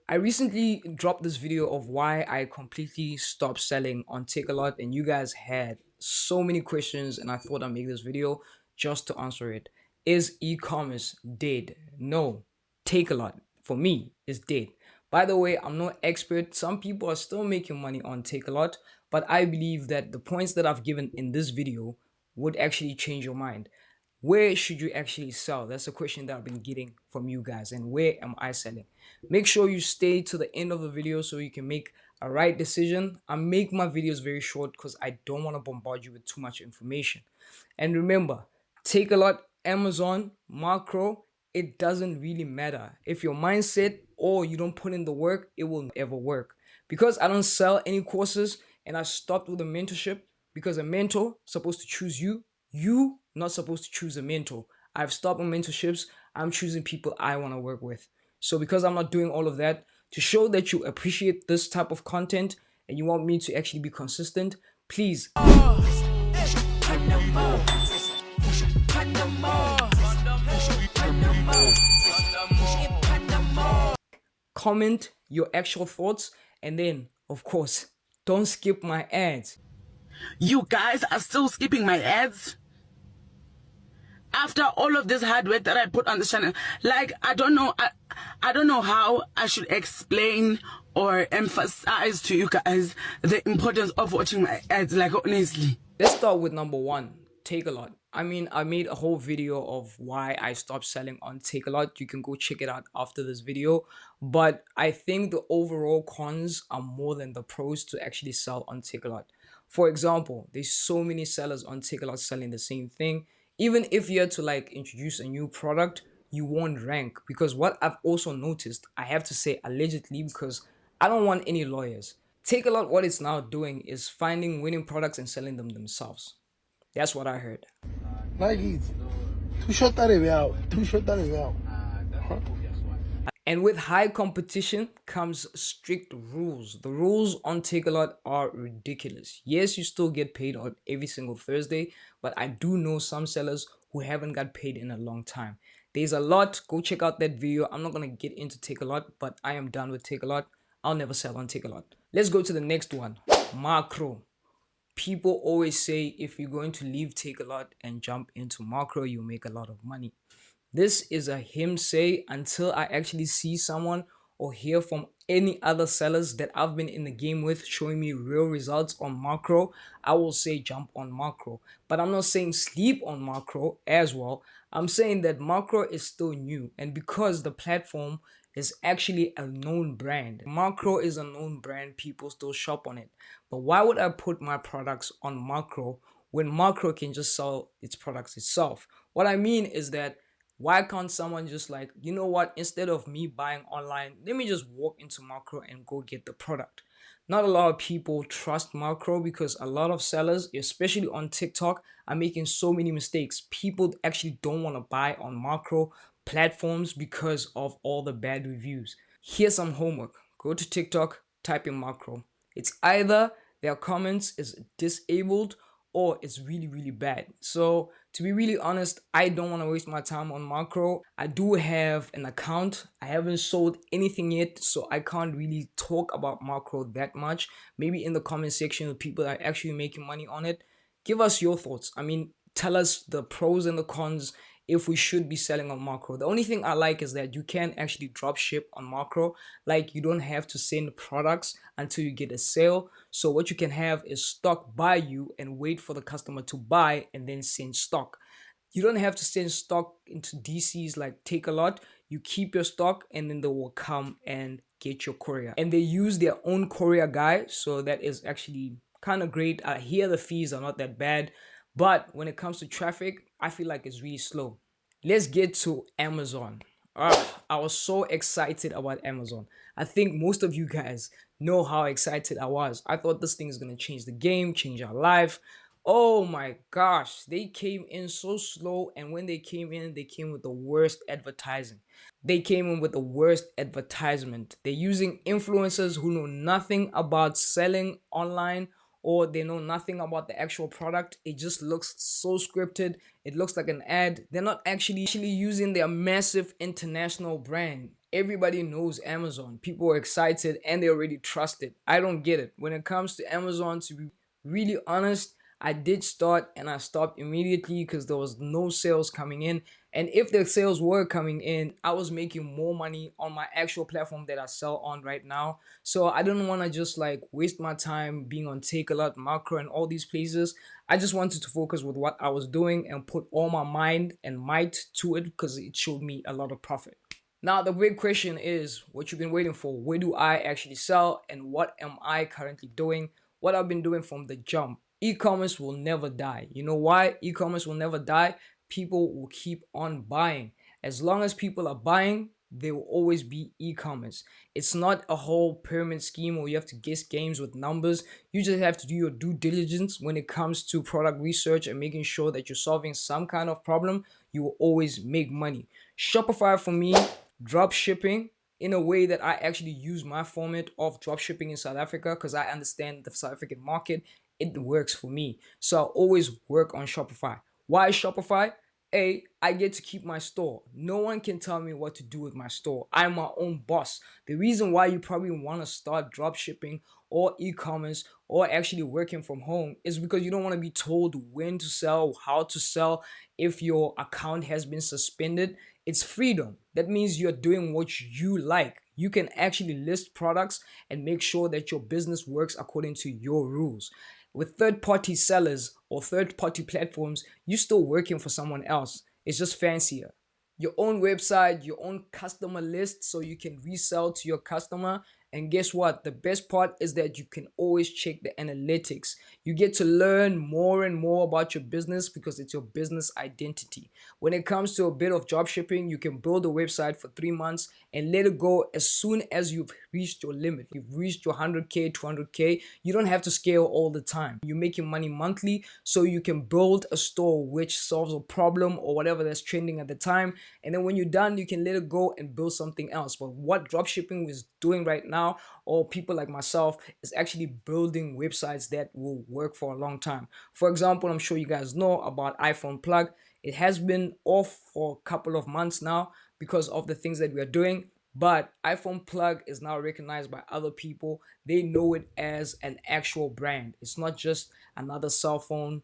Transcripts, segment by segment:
I recently dropped this video of why I completely stopped selling on Takealot, and you guys had so many questions, and I thought I'd make this video just to answer it. Is e-commerce dead? No. Takealot, for me, is dead. By the way, I'm no expert. Some people are still making money on Takealot, but I believe that the points that I've given in this video would actually change your mind. Where should you actually sell? That's a question that I've been getting from you guys. And where am I selling? Make sure you stay to the end of the video so you can make a right decision. I make my videos very short because I don't want to bombard you with too much information. And remember, Takealot, Amazon, Makro, it doesn't really matter. If your mindset or you don't put in the work, it will never work. Because I don't sell any courses and I stopped with a mentorship because a mentor is supposed to choose you. You not supposed to choose a mentor. I've stopped on mentorships. I'm choosing people I want to work with. So because I'm not doing all of that, to show that you appreciate this type of content and you want me to actually be consistent, please comment your actual thoughts, and then of course don't skip my ads. You guys are still skipping my ads? After all of this hard work that I put on this channel, like, I don't know how I should explain or emphasize to you guys the importance of watching my ads, like, honestly. Let's start with number one, Takealot. I mean, I made a whole video of why I stopped selling on Takealot. You can go check it out after this video. But I think the overall cons are more than the pros to actually sell on Takealot. For example, there's so many sellers on Takealot selling the same thing. Even if you had to like introduce a new product, you won't rank. Because what I've also noticed, I have to say allegedly because I don't want any lawyers. Takealot, what it's now doing is finding winning products and selling them themselves. That's what I heard. And with high competition comes strict rules. The rules on Takealot are ridiculous. Yes, you still get paid on every single Thursday, but I do know some sellers who haven't got paid in a long time. There's a lot. Go check out that video. I'm not going to get into Takealot, but I am done with Takealot. I'll never sell on Takealot. Let's go to the next one. Makro. People always say if you're going to leave Takealot and jump into Makro, you make a lot of money. This is a him say until I actually see someone or hear from any other sellers that I've been in the game with showing me real results on Makro. I will say jump on Makro. But I'm not saying sleep on Makro as well. I'm saying that Makro is still new, and because the platform is actually a known brand. Makro is a known brand, people still shop on it. But why would I put my products on Makro when Makro can just sell its products itself? What I mean is that why can't someone just like, you know what, instead of me buying online, let me just walk into Makro and go get the product. Not a lot of people trust Makro because a lot of sellers, especially on TikTok, are making so many mistakes. People actually don't want to buy on Makro platforms because of all the bad reviews. Here's some homework. Go to TikTok, type in Makro. It's either their comments is disabled or it's really, really bad. So to be really honest, I don't want to waste my time on Makro. I do have an account. I haven't sold anything yet, so I can't really talk about Makro that much. Maybe in the comment section, the people that are actually making money on it, give us your thoughts. I mean, tell us the pros and the cons if we should be selling on Makro. The only thing I like is that you can actually drop ship on Makro. Like, you don't have to send products until you get a sale. So what you can have is stock by you and wait for the customer to buy and then send stock. You don't have to send stock into DCs like Takealot. You keep your stock and then they will come and get your courier. And they use their own courier guy, so that is actually kind of great. I hear the fees are not that bad, but when it comes to traffic, I feel like it's really slow. Let's get to Amazon. I was so excited about Amazon. I think most of you guys know how excited I was. I thought this thing is going to change the game, change our life. Oh my gosh, they came in so slow, and when they came in, they came with the worst advertising. They came in with the worst advertisement. They're using influencers who know nothing about selling online, or they know nothing about the actual product. It just looks so scripted. It looks like an ad. They're not actually using their massive international brand. everybody knows Amazon. People are excited and they already trust it. I don't get it. When it comes to Amazon, to be really honest, I did start and I stopped immediately because there was no sales coming in. And if the sales were coming in, I was making more money on my actual platform that I sell on right now. So I didn't want to just like waste my time being on Takealot, Makro, and all these places. I just wanted to focus with what I was doing and put all my mind and might to it because it showed me a lot of profit. Now, the big question is what you've been waiting for. Where do I actually sell and what am I currently doing? What I've been doing from the jump. E-commerce will never die. You know why e-commerce will never die? People will keep on buying. As long as people are buying, there will always be e-commerce. It's not a whole pyramid scheme where you have to guess games with numbers. You just have to do your due diligence when it comes to product research and making sure that you're solving some kind of problem. You will always make money. Shopify for me, drop shipping in a way that I actually use my format of drop shipping in South Africa because I understand the South African market. It works for me. So I always work on Shopify. Why Shopify? I get to keep my store. No one can tell me what to do with my store. I'm my own boss. The reason why you probably want to start drop shipping or e-commerce or actually working from home is because you don't want to be told when to sell, how to sell, if your account has been suspended. It's freedom. That means you're doing what you like. You can actually list products and make sure that your business works according to your rules. With third party sellers or third party platforms, you're still working for someone else. It's just fancier. Your own website, your own customer list, so you can resell to your customer. And guess what? The best part is that you can always check the analytics. You get to learn more and more about your business because it's your business identity. When it comes to a bit of job shipping, you can build a website for 3 months and let it go as soon as you've reached your limit. You've reached your 100K, 200K. You don't have to scale all the time. You're making money monthly, so you can build a store which solves a problem or whatever that's trending at the time. And then when you're done, you can let it go and build something else. But what dropshipping is doing right now, or people like myself, is actually building websites that will work for a long time. For example, I'm sure you guys know about iPhone Plug. It has been off for a couple of months now because of the things that we are doing. But iPhone Plug is now recognized by other people. They know it as an actual brand. It's not just another cell phone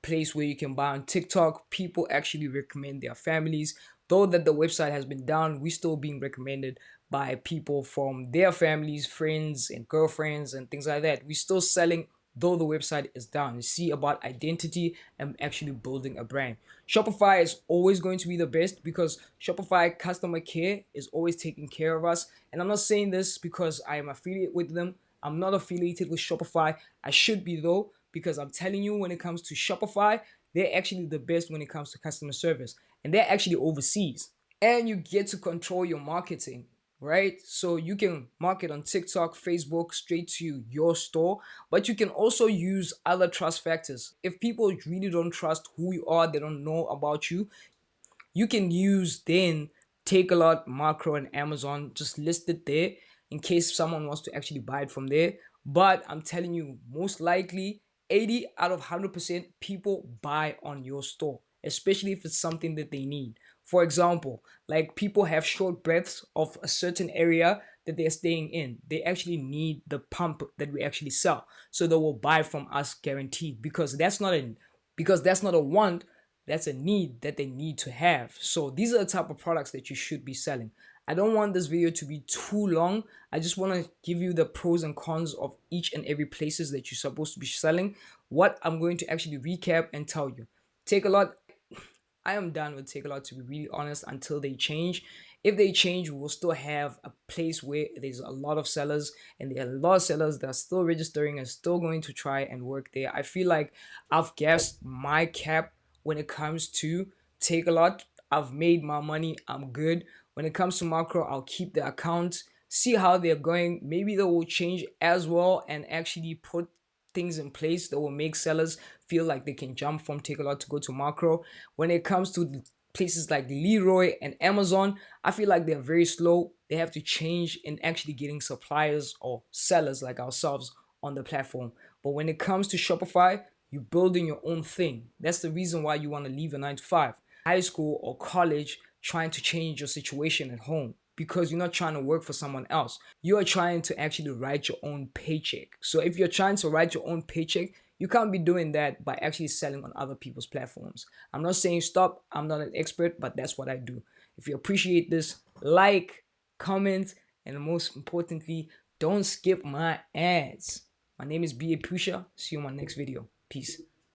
place where you can buy on TikTok. People actually recommend their families. Though that the website has been down, we still being recommended by people from their families, friends, and girlfriends, and things like that. We still selling though the website is down. You see about identity and actually building a brand. Shopify is always going to be the best because Shopify customer care is always taking care of us. And I'm not saying this because I am affiliated with them. I'm not affiliated with Shopify. I should be though, because I'm telling you, when it comes to Shopify, they're actually the best when it comes to customer service. And they're actually overseas. And you get to control your marketing, right? So you can market on TikTok, Facebook, straight to your store, but you can also use other trust factors. If people really don't trust who you are, they don't know about you, you can use then Takealot, Makro, and Amazon. Just list it there in case someone wants to actually buy it from there. But I'm telling you, most likely 80 out of 100% people buy on your store, especially if it's something that they need. For example, like people have short breaths of a certain area that they're staying in. They actually need the pump that we actually sell. So they will buy from us guaranteed because that's not a want, that's a need that they need to have. So these are the type of products that you should be selling. I don't want this video to be too long. I just want to give you the pros and cons of each and every places that you're supposed to be selling. What I'm going to actually recap and tell you. Takealot, I am done with Takealot, to be really honest, until they change. If they change, we'll still have a place where there's a lot of sellers, and there are a lot of sellers that are still registering and still going to try and work there. I feel like I've guessed my cap when it comes to Takealot. I've made my money. I'm good. When it comes to Makro, I'll keep the account, see how they're going. Maybe they will change as well and actually put things in place that will make sellers feel like they can jump from Takealot to go to Makro. When it comes to the places like Leroy and Amazon, I feel like they're very slow. They have to change in actually getting suppliers or sellers like ourselves on the platform. But when it comes to Shopify, you're building your own thing. That's the reason why you want to leave a 9 to 5, high school or college, trying to change your situation at home. because you're not trying to work for someone else. You are trying to actually write your own paycheck. So if you're trying to write your own paycheck, you can't be doing that by actually selling on other people's platforms. I'm not saying stop. I'm not an expert, but that's what I do. If you appreciate this, like, comment, and most importantly, don't skip my ads. My name is B.A. Pusha. See you in my next video. Peace.